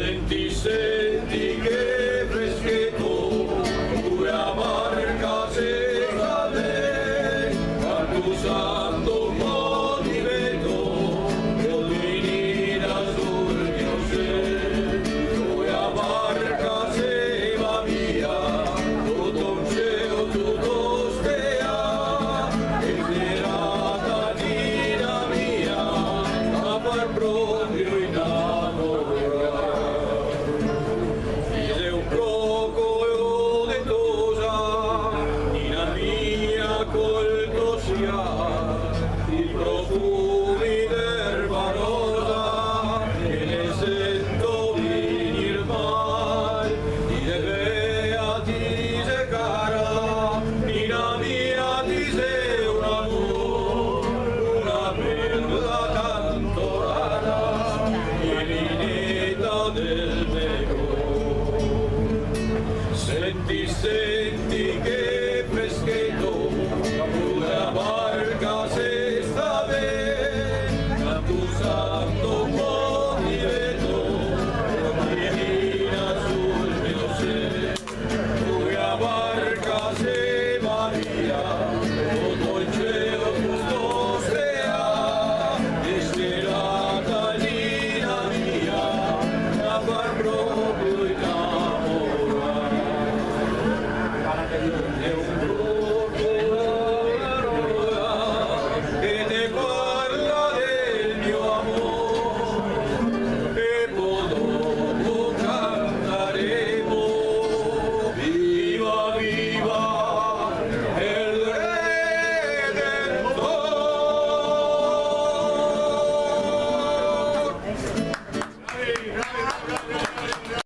Senti, senti che freschetto, pura barca se sale, quando santo mo' di vento, collinina sul mio se, pura barca se va via, tutto un cielo, tutto stea, e serata nina mia, a far proprio innamorare. Colto sia i profumi d'erba rosa che ne sento venir mai di beati se cara nina mia ti sei un amore una perla tanto rara l'ineta del mio senti che freschetto una barca se sta bene, accusando un po' di vento, cammina sul mio se, una barca se va via, tutto il cielo tutto stea, e serata nina mia, a far